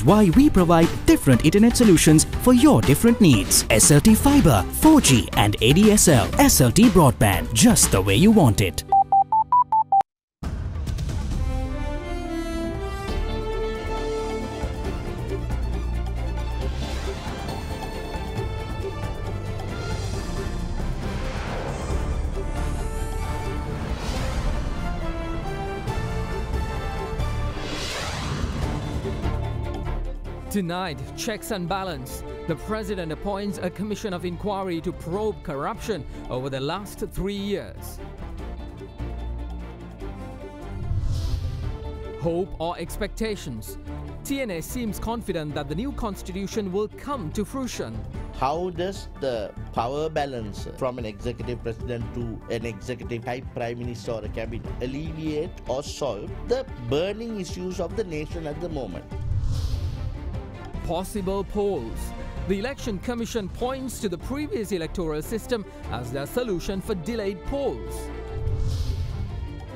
Why we provide different internet solutions for your different needs. SLT Fiber, 4G and ADSL. SLT Broadband, just the way you want it. Tonight, checks and balance. The President appoints a commission of inquiry to probe corruption over the last 3 years. Hope or expectations? TNA seems confident that the new constitution will come to fruition. How does the power balance from an executive president to an executive type prime minister or a cabinet alleviate or solve the burning issues of the nation at the moment? Possible polls. The Election Commission points to the previous electoral system as their solution for delayed polls.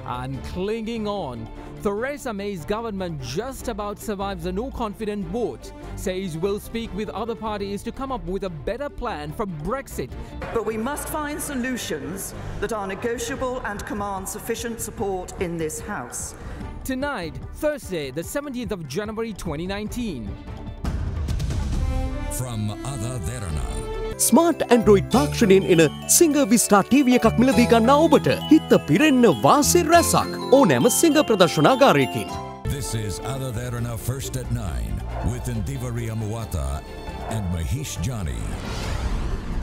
And clinging on, Theresa May's government just about survives a no-confident vote, says will speak with other parties to come up with a better plan for Brexit. But we must find solutions that are negotiable and command sufficient support in this House. Tonight, Thursday, the 17th of January 2019. From Ada Derana. Smart Android තාක්ෂණයෙන් එන සිංග විස්ටා TV එකක් මිලදී ගන්නා ඔබට හිත පිරෙන්න වාසි රැසක් ඕනෑම සිංග ප්‍රදර්ශනාගාරයකින්. This is Ada Derana First at 9 with Ndivari Amuwata and Mahesh Jani.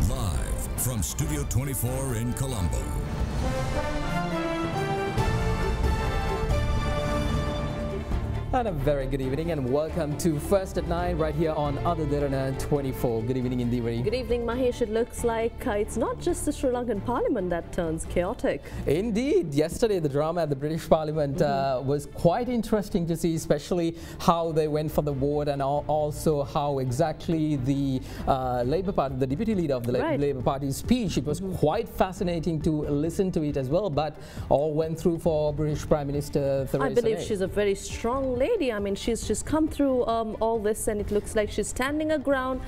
Live from Studio 24 in Colombo. And a very good evening and welcome to First at 9 right here on Ada Derana 24. Good evening, Indivari. Good evening, Mahesh. It looks like it's not just the Sri Lankan Parliament that turns chaotic. Indeed. Yesterday, the drama at the British Parliament was quite interesting to see, especially how they went for the vote and also how exactly the Labour Party, the Deputy Leader of the Labour Party's speech, it was quite fascinating to listen to it as well, but all went through for British Prime Minister Theresa May. I believe she's a very strong lady. I mean, she's just come through all this and it looks like she's standing her ground,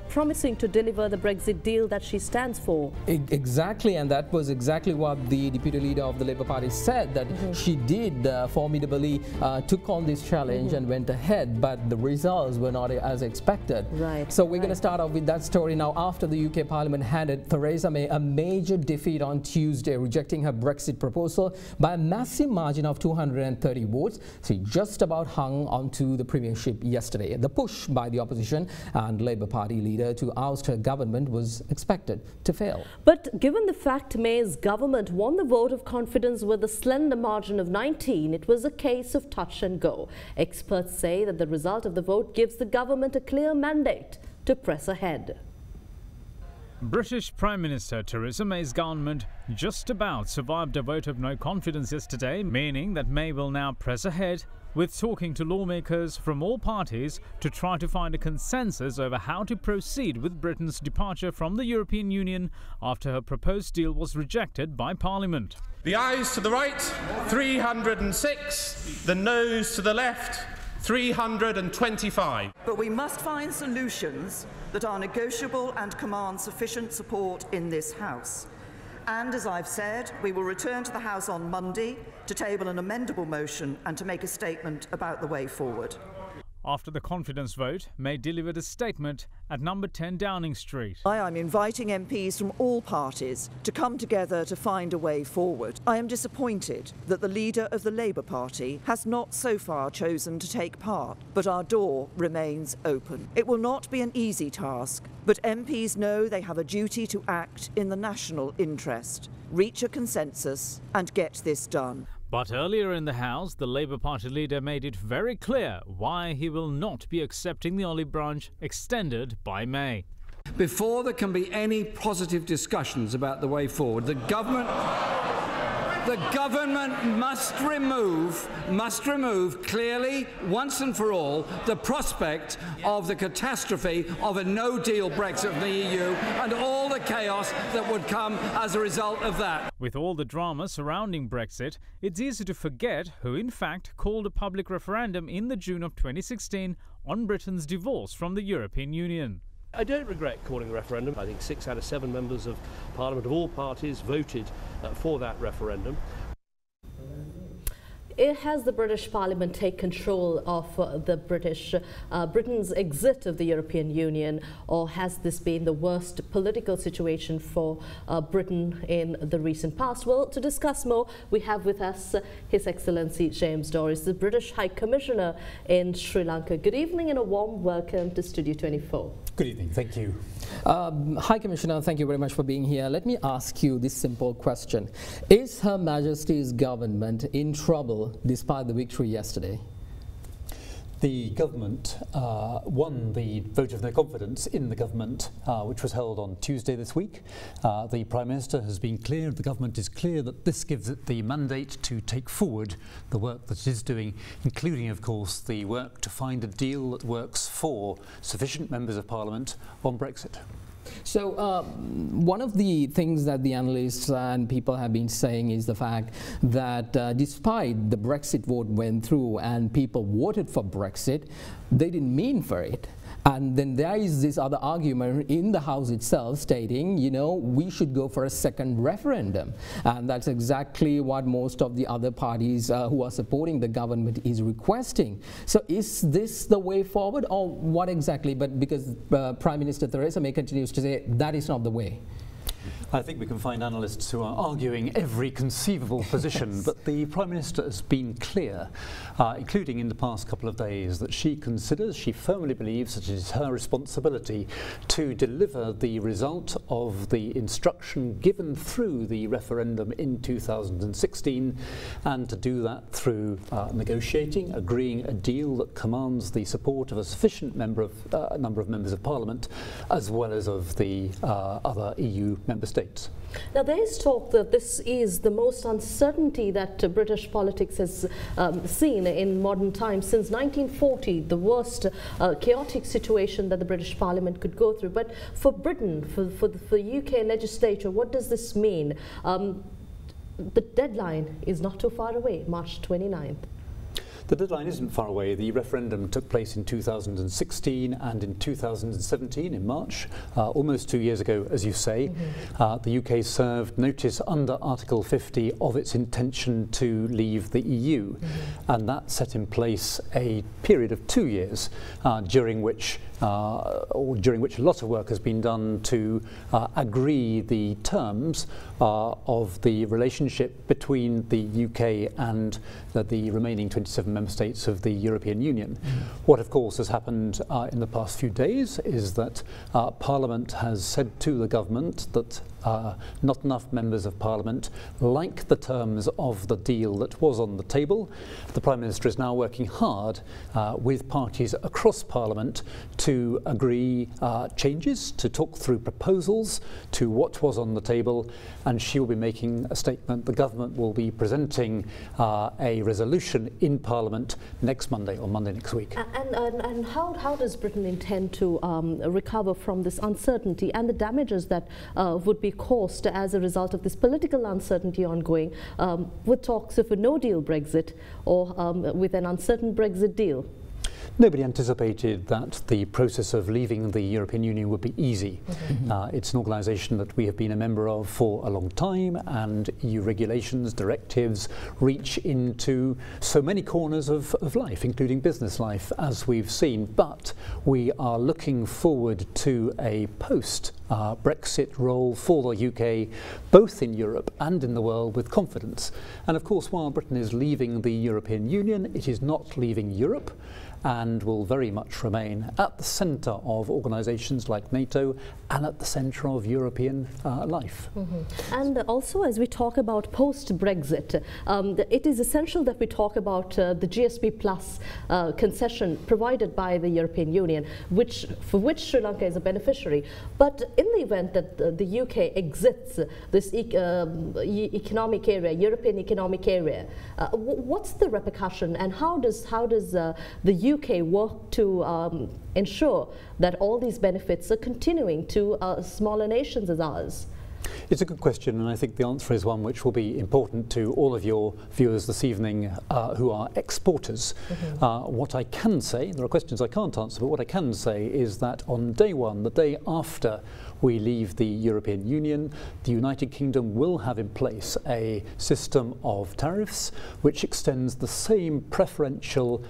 promising to deliver the Brexit deal that she stands for. Exactly, and that was exactly what the Deputy Leader of the Labour Party said, that she did formidably took on this challenge and went ahead, but the results were not as expected. Right. So we're going to start off with that story now. After the UK Parliament handed Theresa May a major defeat on Tuesday, rejecting her Brexit proposal by a massive margin of 230 votes, she just about hung onto the premiership yesterday. The push by the opposition and Labour Party leader to oust her government was expected to fail. But given the fact May's government won the vote of confidence with a slender margin of 19, it was a case of touch and go. Experts say that the result of the vote gives the government a clear mandate to press ahead. British Prime Minister Theresa May's government just about survived a vote of no confidence yesterday, meaning that May will now press ahead with talking to lawmakers from all parties to try to find a consensus over how to proceed with Britain's departure from the European Union after her proposed deal was rejected by Parliament. The ayes to the right, 306. The noes to the left, 325. But we must find solutions that are negotiable and command sufficient support in this House. And as I've said, we will return to the House on Monday to table an amendable motion and to make a statement about the way forward. After the confidence vote, May delivered a statement at number 10 Downing Street. I am inviting MPs from all parties to come together to find a way forward. I am disappointed that the leader of the Labour Party has not so far chosen to take part, but our door remains open. It will not be an easy task, but MPs know they have a duty to act in the national interest, reach a consensus and get this done. But earlier in the House, the Labour Party leader made it very clear why he will not be accepting the olive branch extended by May. Before there can be any positive discussions about the way forward, the government must remove clearly, once and for all, the prospect of the catastrophe of a no-deal Brexit from the EU and all the chaos that would come as a result of that. With all the drama surrounding Brexit, it's easy to forget who in fact called a public referendum in the June of 2016 on Britain's divorce from the European Union. I don't regret calling a referendum. I think 6 out of 7 members of Parliament of all parties voted for that referendum. Has the British Parliament take control of Britain's exit of the European Union, or has this been the worst political situation for Britain in the recent past? Well, to discuss more, we have with us His Excellency James Doris, the British High Commissioner in Sri Lanka. Good evening and a warm welcome to Studio 24. Good evening, thank you. High Commissioner, thank you very much for being here. Let me ask you this simple question. Is Her Majesty's government in trouble despite the victory yesterday? The government won the vote of no confidence in the government, which was held on Tuesday this week. The Prime Minister has been clear, the government is clear that this gives it the mandate to take forward the work that it is doing, including, of course, the work to find a deal that works for sufficient members of Parliament on Brexit. So one of the things that the analysts and people have been saying is the fact that despite the Brexit vote went through and people voted for Brexit, they didn't mean for it. And then there is this other argument in the House itself stating, you know, we should go for a second referendum. And that's exactly what most of the other parties who are supporting the government is requesting. So is this the way forward, or what exactly? But because Prime Minister Theresa May continues to say that is not the way. I think we can find analysts who are arguing every conceivable position, but the Prime Minister has been clear, including in the past couple of days, that she firmly believes that it is her responsibility to deliver the result of the instruction given through the referendum in 2016, and to do that through negotiating, agreeing a deal that commands the support of a sufficient number of members of Parliament, as well as of the other EU member states. Now, there is talk that this is the most uncertainty that British politics has seen in modern times since 1940, the worst chaotic situation that the British Parliament could go through. But for Britain, for the UK legislature, what does this mean? The deadline is not too far away, March 29th. The deadline isn't far away. The referendum took place in 2016 and in 2017 in March, almost 2 years ago, as you say. The UK served notice under Article 50 of its intention to leave the EU, and that set in place a period of 2 years during which a lot of work has been done to agree the terms of the relationship between the UK and the remaining 27 member states of the European Union. What, of course, has happened in the past few days is that Parliament has said to the government that not enough members of Parliament like the terms of the deal that was on the table. The Prime Minister is now working hard with parties across Parliament to agree changes, to talk through proposals to what was on the table, and she will be making a statement. The government will be presenting a resolution in Parliament next Monday, or Monday next week. And how does Britain intend to recover from this uncertainty and the damages that would be caused as a result of this political uncertainty ongoing, with talks of a no-deal Brexit or with an uncertain Brexit deal? Nobody anticipated that the process of leaving the European Union would be easy. It's an organisation that we have been a member of for a long time, and EU regulations, directives reach into so many corners of life, including business life, as we've seen. But we are looking forward to a post-Brexit role for the UK, both in Europe and in the world, with confidence. And of course, while Britain is leaving the European Union, it is not leaving Europe, and will very much remain at the centre of organisations like NATO and at the centre of European life. And also, as we talk about post-Brexit, it is essential that we talk about the GSP Plus concession provided by the European Union, for which Sri Lanka is a beneficiary. But in the event that the UK exits this economic area, European economic area, what's the repercussion, and how does the UK work to ensure that all these benefits are continuing to smaller nations as ours? It's a good question, and I think the answer is one which will be important to all of your viewers this evening who are exporters. What I can say, there are questions I can't answer, but what I can say is that on day one, the day after we leave the European Union, the United Kingdom will have in place a system of tariffs which extends the same preferential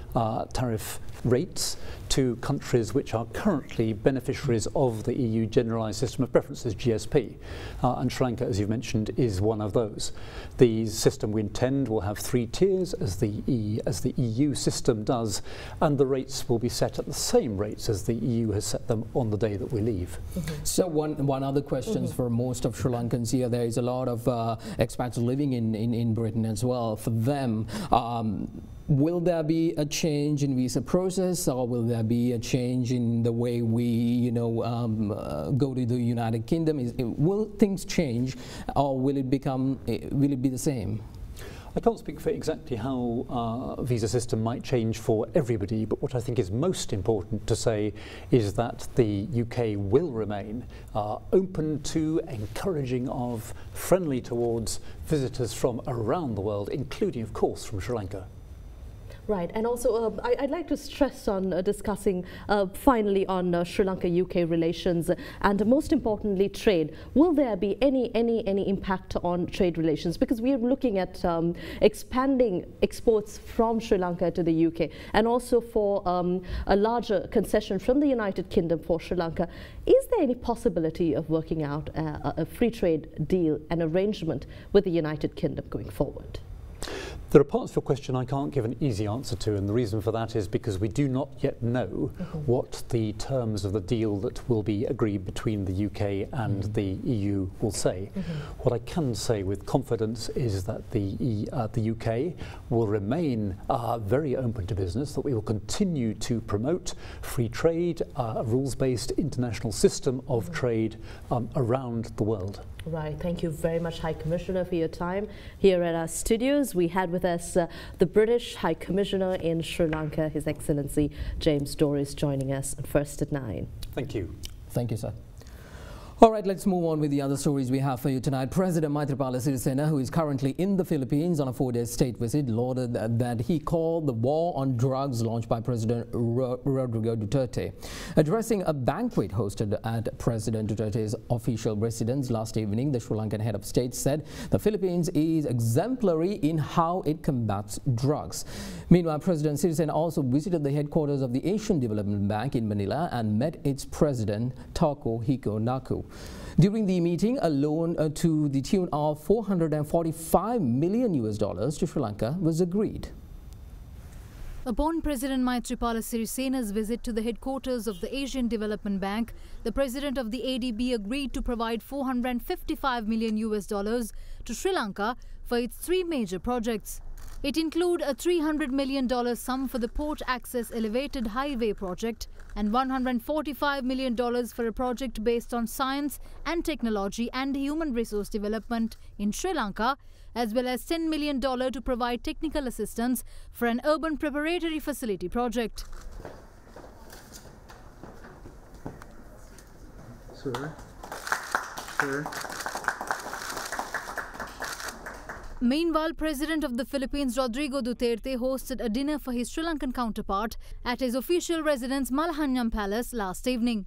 tariff rates to countries which are currently beneficiaries of the EU Generalised System of Preferences, GSP. And Sri Lanka, as you've mentioned, is one of those. The system we intend will have 3 tiers, as the EU system does, and the rates will be set at the same rates as the EU has set them on the day that we leave. So one other question for most of Sri Lankans here. There is a lot of expats living in Britain as well. For them, will there be a change in visa process, or will there be a change in the way we, go to the United Kingdom? Will things change, or will it be the same? I can't speak for exactly how visa system might change for everybody, but what I think is most important to say is that the UK will remain open to, encouraging of, friendly towards visitors from around the world, including, of course, from Sri Lanka. Right, and also I'd like to stress on discussing finally on Sri Lanka-UK relations and most importantly trade. Will there be any impact on trade relations? Because we are looking at expanding exports from Sri Lanka to the UK and also for a larger concession from the United Kingdom for Sri Lanka. Is there any possibility of working out a free trade deal, an arrangement with the United Kingdom going forward? There are parts of your question I can't give an easy answer to, and the reason for that is because we do not yet know what the terms of the deal that will be agreed between the UK and the EU will say. What I can say with confidence is that the UK will remain very open to business, that we will continue to promote free trade, a rules-based international system of trade around the world. Right, thank you very much, High Commissioner, for your time here at our studios. We had with us the British High Commissioner in Sri Lanka, His Excellency James Doris, joining us on First at 9. Thank you. Thank you, sir. All right, let's move on with the other stories we have for you tonight. President Maithripala Sirisena, who is currently in the Philippines on a 4-day state visit, lauded that he called the war on drugs launched by President Rodrigo Duterte. Addressing a banquet hosted at President Duterte's official residence last evening, the Sri Lankan head of state said the Philippines is exemplary in how it combats drugs. Meanwhile, President Sirisena also visited the headquarters of the Asian Development Bank in Manila and met its president, Tauku Hiko Naku. During the meeting, a loan to the tune of $445 million to Sri Lanka was agreed. Upon President Maithripala Sirisena's visit to the headquarters of the Asian Development Bank, the president of the ADB agreed to provide $455 million to Sri Lanka for its 3 major projects. It includes a $300 million sum for the Port Access Elevated Highway project and $145 million for a project based on science and technology and human resource development in Sri Lanka, as well as $10 million to provide technical assistance for an urban preparatory facility project. Sir. Meanwhile, President of the Philippines Rodrigo Duterte hosted a dinner for his Sri Lankan counterpart at his official residence Malacanang Palace last evening.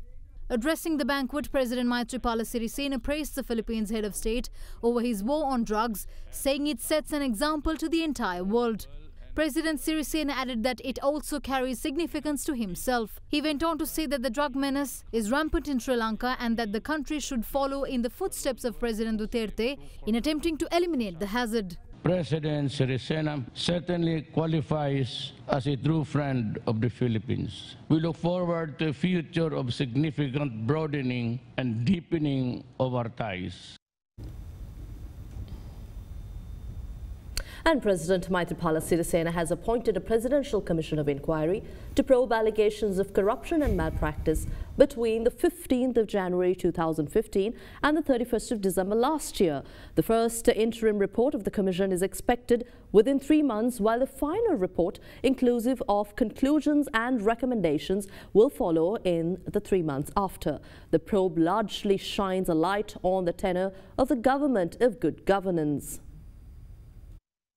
Addressing the banquet, President Maithripala Sirisena praised the Philippines head of state over his war on drugs, saying it sets an example to the entire world. President Sirisena added that it also carries significance to himself. He went on to say that the drug menace is rampant in Sri Lanka and that the country should follow in the footsteps of President Duterte in attempting to eliminate the hazard. President Sirisena certainly qualifies as a true friend of the Philippines. We look forward to a future of significant broadening and deepening of our ties. And President Maithripala Sirisena has appointed a presidential commission of inquiry to probe allegations of corruption and malpractice between the 15th of January 2015 and the 31st of December last year. The first interim report of the commission is expected within 3 months, while the final report, inclusive of conclusions and recommendations, will follow in the 3 months after. The probe largely shines a light on the tenor of the government of good governance.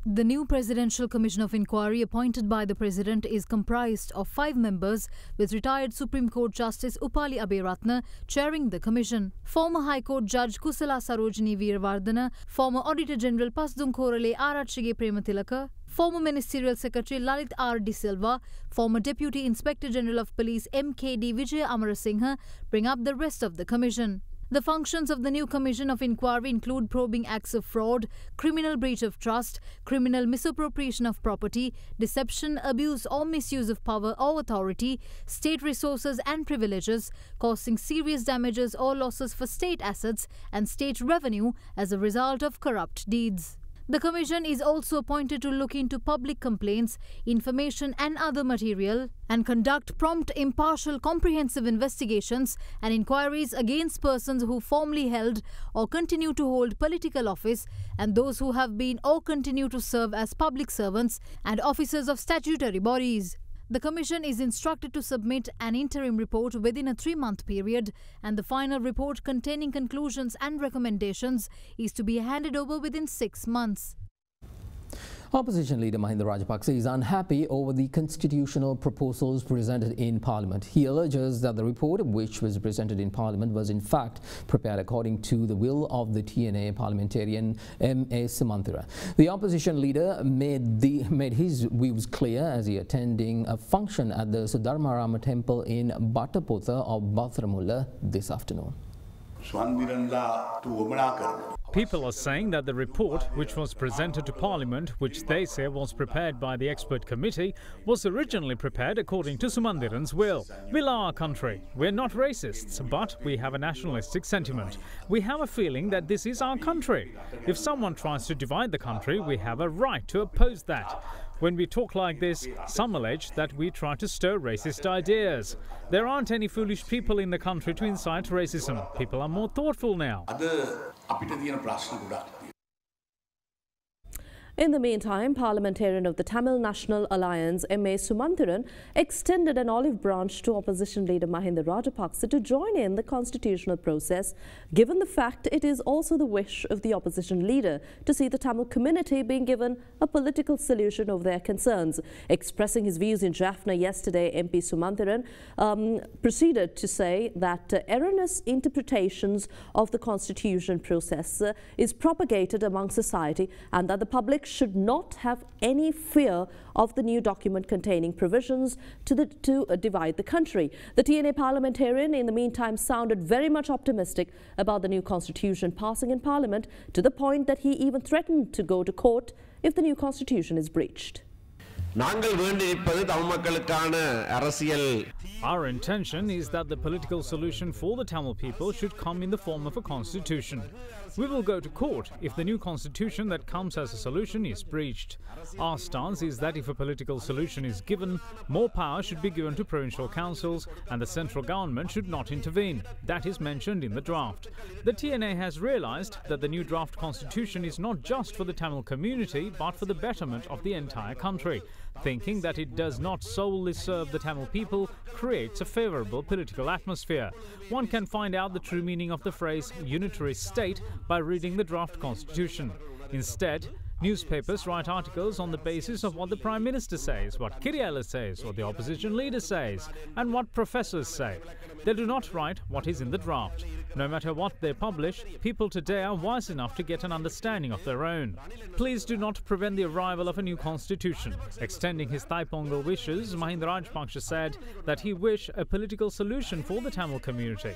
The new Presidential Commission of Inquiry appointed by the President is comprised of 5 members, with retired Supreme Court Justice Upali Abeyaratne chairing the commission. Former High Court Judge Kusala Sarojini Veerawardena, former Auditor General Pasdunkorale Arachige Prematilaka, former Ministerial Secretary Lalit R. De Silva, former Deputy Inspector General of Police MKD Vijay Amarasinghe bring up the rest of the commission. The functions of the new Commission of Inquiry include probing acts of fraud, criminal breach of trust, criminal misappropriation of property, deception, abuse or misuse of power or authority, state resources and privileges, causing serious damages or losses for state assets and state revenue as a result of corrupt deeds. The Commission is also appointed to look into public complaints, information and other material and conduct prompt, impartial, comprehensive investigations and inquiries against persons who formerly held or continue to hold political office and those who have been or continue to serve as public servants and officers of statutory bodies. The Commission is instructed to submit an interim report within a 3-month period, and the final report containing conclusions and recommendations is to be handed over within 6 months. Opposition leader Mahinda Rajapaksa is unhappy over the constitutional proposals presented in Parliament. He alleges that the report, which was presented in Parliament, was in fact prepared according to the will of the TNA parliamentarian M.A. Samanthira. The opposition leader made his views clear as he attending a function at the Sudharmarama temple in Battapotha of Bathramulla this afternoon. People are saying that the report, which was presented to Parliament, which they say was prepared by the expert committee, was originally prepared according to Sumandiran's will. We love our country. We're not racists, but we have a nationalistic sentiment. We have a feeling that this is our country. If someone tries to divide the country, we have a right to oppose that. When we talk like this, some allege that we try to stir racist ideas. There aren't any foolish people in the country to incite racism. People are more thoughtful now. In the meantime, parliamentarian of the Tamil National Alliance, M.A. Sumanthiran, extended an olive branch to opposition leader Mahinda Rajapaksa to join in the constitutional process, given the fact it is also the wish of the opposition leader to see the Tamil community being given a political solution of their concerns. Expressing his views in Jaffna yesterday, MP Sumanthiran proceeded to say that erroneous interpretations of the constitution process is propagated among society and that the public should not have any fear of the new document containing provisions to divide the country. The TNA parliamentarian, in the meantime, sounded very much optimistic about the new constitution passing in Parliament, to the point that he even threatened to go to court if the new constitution is breached. Our intention is that the political solution for the Tamil people should come in the form of a constitution. We will go to court if the new constitution that comes as a solution is breached. Our stance is that if a political solution is given, more power should be given to provincial councils and the central government should not intervene. That is mentioned in the draft. The TNA has realized that the new draft constitution is not just for the Tamil community but for the betterment of the entire country. Thinking that it does not solely serve the Tamil people creates a favorable political atmosphere. One can find out the true meaning of the phrase unitary state by reading the draft constitution. Instead, newspapers write articles on the basis of what the Prime Minister says, what Kiriyala says, what the opposition leader says, and what professors say. They do not write what is in the draft. No matter what they publish, people today are wise enough to get an understanding of their own. Please do not prevent the arrival of a new constitution. Extending his Thaipongal wishes, Mahinda Rajapaksa said that he wished a political solution for the Tamil community.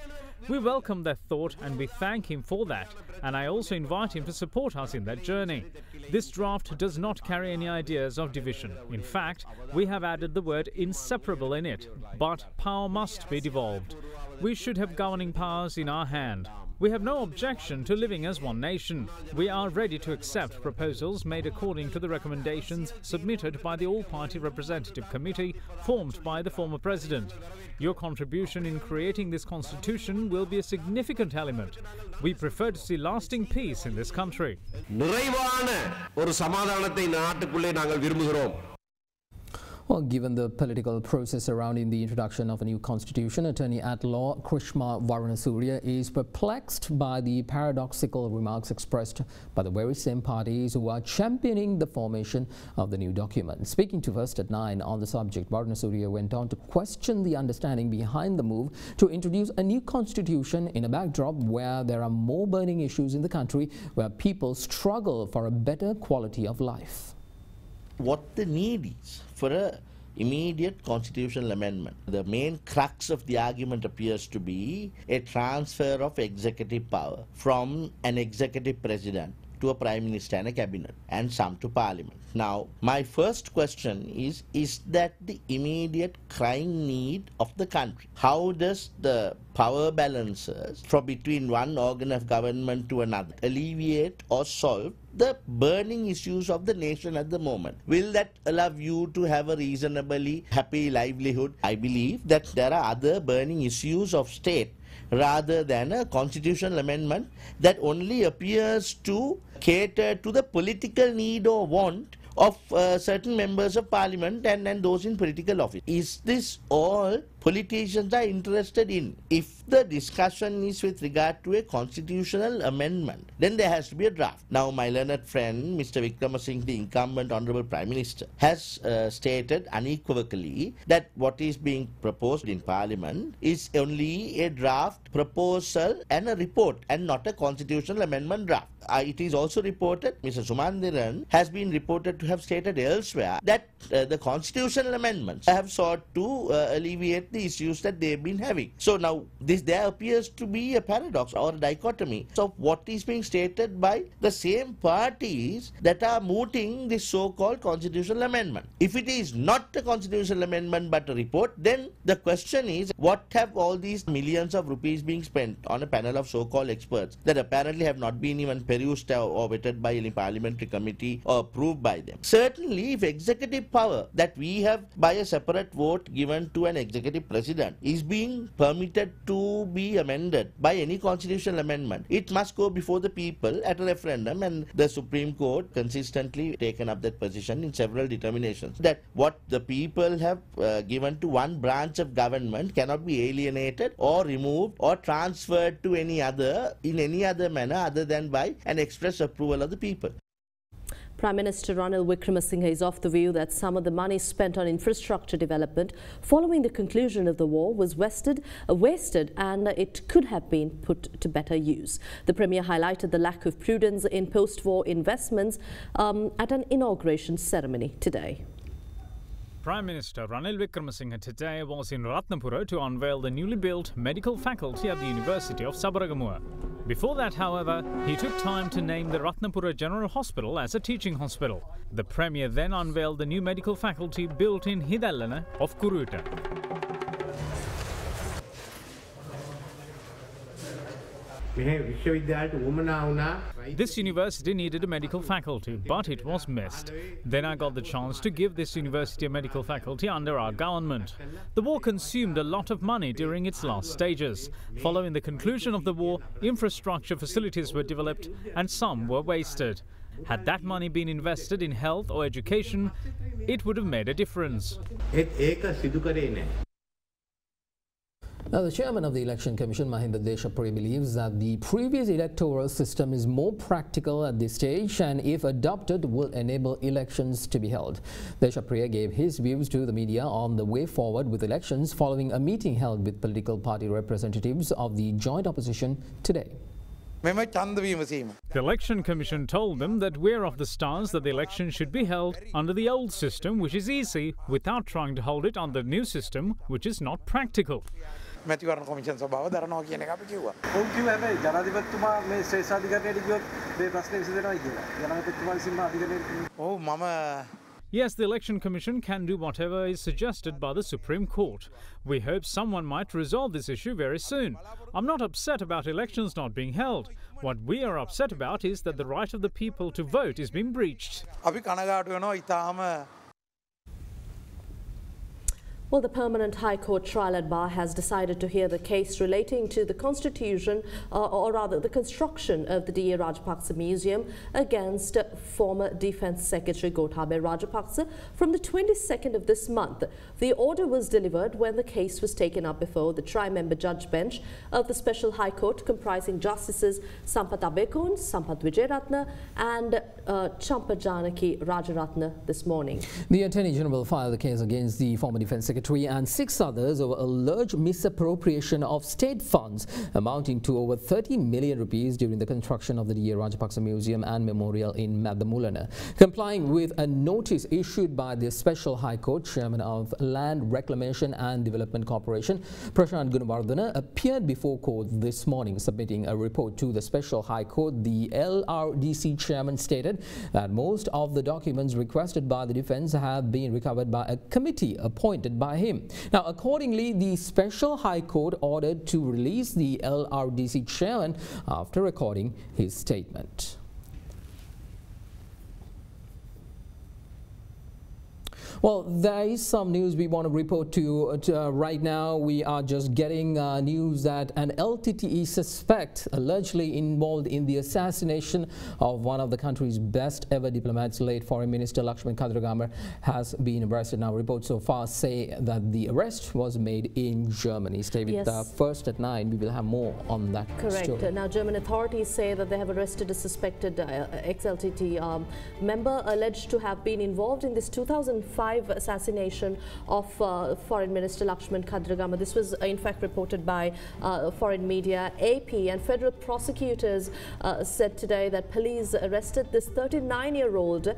We welcome that thought and we thank him for that, and I also invite him to support us in that journey. This draft does not carry any ideas of division. In fact, we have added the word inseparable in it, but power must be devolved. We should have governing powers in our hand. We have no objection to living as one nation. We are ready to accept proposals made according to the recommendations submitted by the All-Party Representative Committee formed by the former president. Your contribution in creating this constitution will be a significant element. We prefer to see lasting peace in this country. Well, given the political process surrounding the introduction of a new constitution, Attorney-at-Law Krishma Varanasuriya is perplexed by the paradoxical remarks expressed by the very same parties who are championing the formation of the new document. Speaking to First at 9 on the subject, Varanasuriya went on to question the understanding behind the move to introduce a new constitution in a backdrop where there are more burning issues in the country, where people struggle for a better quality of life. What the need is for a immediate constitutional amendment. The main crux of the argument appears to be a transfer of executive power from an executive president to a prime minister and a cabinet, and some to parliament. Now, my first question is that the immediate crying need of the country? How does the power balances from between one organ of government to another alleviate or solve the burning issues of the nation at the moment? Will that allow you to have a reasonably happy livelihood? I believe that there are other burning issues of state rather than a constitutional amendment that only appears to cater to the political need or want of certain members of parliament and those in political office. Is this all politicians are interested in? If the discussion is with regard to a constitutional amendment, then there has to be a draft. Now, my learned friend, Mr. Wickramasinghe, the incumbent Honourable Prime Minister, has stated unequivocally that what is being proposed in Parliament is only a draft proposal and a report and not a constitutional amendment draft. It is also reported, Mr. Sumandiran has been reported to have stated elsewhere that the constitutional amendments have sought to alleviate the issues that they've been having. So now there appears to be a paradox or a dichotomy of what is being stated by the same parties that are mooting this so-called constitutional amendment. If it is not a constitutional amendment but a report, then the question is, what have all these millions of rupees being spent on a panel of so-called experts that apparently have not been even perused or vetted by any parliamentary committee or approved by them? Certainly, if executive power that we have by a separate vote given to an executive president is being permitted to be amended by any constitutional amendment, it must go before the people at a referendum, and the Supreme Court consistently taken up that position in several determinations that what the people have given to one branch of government cannot be alienated or removed or transferred to any other in any other manner other than by an express approval of the people. Prime Minister Ranil Wickramasinghe is of the view that some of the money spent on infrastructure development following the conclusion of the war was wasted and it could have been put to better use. The Premier highlighted the lack of prudence in post-war investments at an inauguration ceremony today. Prime Minister Ranil Wickramasinghe today was in Ratnapura to unveil the newly built medical faculty at the University of Sabaragamuwa. Before that, however, he took time to name the Ratnapura General Hospital as a teaching hospital. The Premier then unveiled the new medical faculty built in Hidallana of Kuruta. This university needed a medical faculty, but it was missed. Then I got the chance to give this university a medical faculty under our government. The war consumed a lot of money during its last stages. Following the conclusion of the war, infrastructure facilities were developed and some were wasted. Had that money been invested in health or education, it would have made a difference. Now, the chairman of the Election Commission, Mahinda Deshapriya, believes that the previous electoral system is more practical at this stage and, if adopted, will enable elections to be held. Deshapriya gave his views to the media on the way forward with elections following a meeting held with political party representatives of the joint opposition today. The Election Commission told them that we're of the stance that the election should be held under the old system, which is easy, without trying to hold it under the new system, which is not practical. මැතිවරණ commission සභාව දරනවා කියන එක අපි කිව්වා. ඔව් කිව්වා හැබැයි ජනාධිපතිතුමා මේ ශ්‍රේෂ්ඨාධිකරණයට ගියොත් මේ ප්‍රශ්නේ විසඳෙනවා කියලා. ජනාධිපතිතුමා විසින්ම අධිකරණයට ඔව් මම Yes, the Election Commission can do whatever is suggested by the Supreme Court. We hope someone might resolve this issue very soon. I'm not upset about elections not being held. What we are upset about is that the right of the people to vote is being breached. Well, the Permanent High Court trial at bar has decided to hear the case relating to the constitution, or rather the construction of the D.A. Rajapaksa Museum against former Defence Secretary Gotabaya Rajapaksa from the 22nd of this month. The order was delivered when the case was taken up before the tri-member judge bench of the Special High Court, comprising Justices Sampath Abekon, Sampath Wijeratne and Champa Janaki Rajaratne this morning. The Attorney General filed the case against the former Defence Secretary and 6 others over alleged misappropriation of state funds amounting to over 30 million rupees during the construction of the D.A. Rajapaksa Museum and Memorial in Madamulana. Complying with a notice issued by the Special High Court, Chairman of Land Reclamation and Development Corporation, Prashant Gunawardena, appeared before court this morning, submitting a report to the Special High Court. The LRDC Chairman stated that most of the documents requested by the defence have been recovered by a committee appointed by him. Now, accordingly, the Special High Court ordered to release the LRDC chairman after recording his statement. Well, there is some news we want to report to you right now. We are just getting news that an LTTE suspect allegedly involved in the assassination of one of the country's best ever diplomats, late Foreign Minister Lakshman Kadragamar, has been arrested. Now, reports so far say that the arrest was made in Germany. Stay with First at 9. We will have more on that story. Correct. Now, German authorities say that they have arrested a suspected ex-LTTE member alleged to have been involved in this 2005 assassination of Foreign Minister Lakshman Kadragamar. This was in fact reported by foreign media AP, and federal prosecutors said today that police arrested this 39-year-old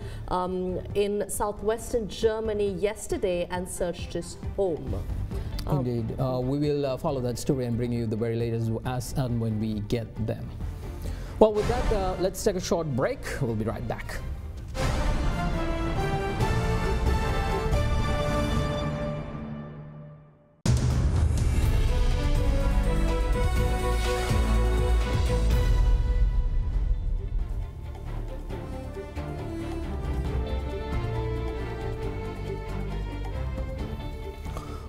in southwestern Germany yesterday and searched his home. Indeed. We will follow that story and bring you the very latest as and when we get them. Well, with that, let's take a short break. We'll be right back.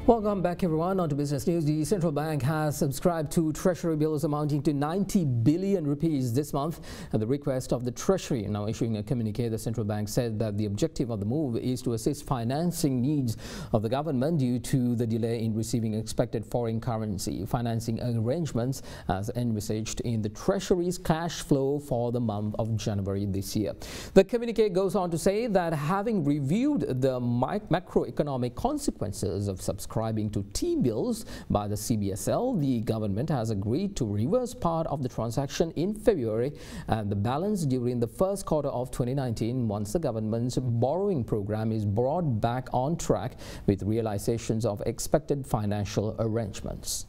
Welcome back, everyone. On to business news. The central bank has subscribed to treasury bills amounting to 90 billion rupees this month at the request of the treasury. Now issuing a communique, the central bank said that the objective of the move is to assist financing needs of the government due to the delay in receiving expected foreign currency financing arrangements as envisaged in the treasury's cash flow for the month of January this year. The communique goes on to say that having reviewed the macroeconomic consequences of subscribing to T-bills by the CBSL, the government has agreed to reverse part of the transaction in February and the balance during the first quarter of 2019 once the government's borrowing program is brought back on track with realizations of expected financial arrangements.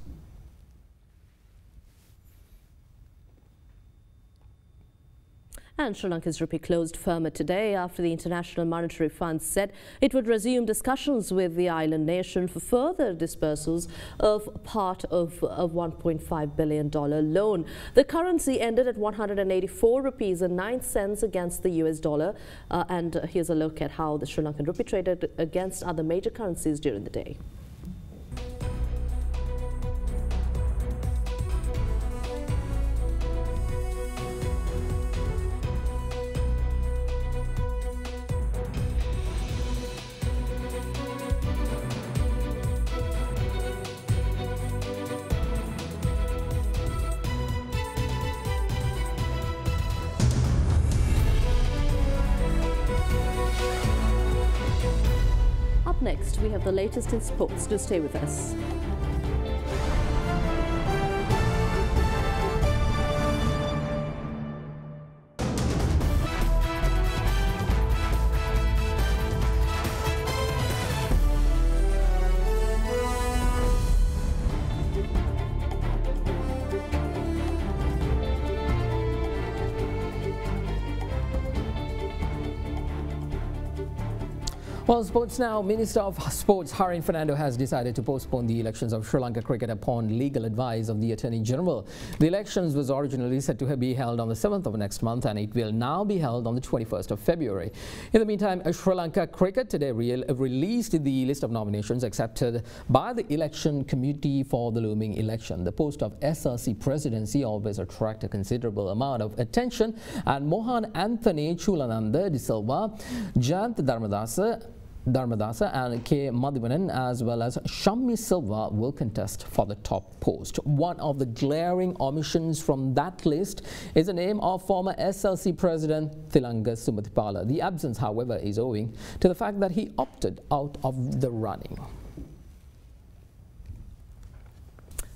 And Sri Lanka's rupee closed firmer today after the International Monetary Fund said it would resume discussions with the island nation for further dispersals of part of a $1.5 billion loan. The currency ended at 184 rupees and 9 cents against the US dollar. And here's a look at how the Sri Lankan rupee traded against other major currencies during the day. Next, we have the latest in sports. Do stay with us. Well, sports now. Minister of Sports Harin Fernando has decided to postpone the elections of Sri Lanka cricket upon legal advice of the Attorney General. The elections was originally set to be held on the 7th of next month, and it will now be held on the 21st of February. In the meantime, Sri Lanka cricket today released the list of nominations accepted by the election committee for the looming election. The post of SLC presidency always attracts a considerable amount of attention, and Mohan Anthony Chulananda De Silva, Jayant Dharmadasa and K. Madhivanan as well as Shammi Silva will contest for the top post. One of the glaring omissions from that list is the name of former SLC President Thilanga Sumathipala. The absence, however, is owing to the fact that he opted out of the running.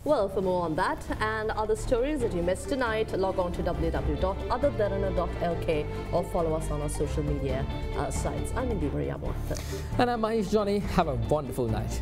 Well, for more on that and other stories that you missed tonight, log on to www.otherderana.lk or follow us on our social media sites. I'm Derana. And I'm Mahesh Johnny. Have a wonderful night.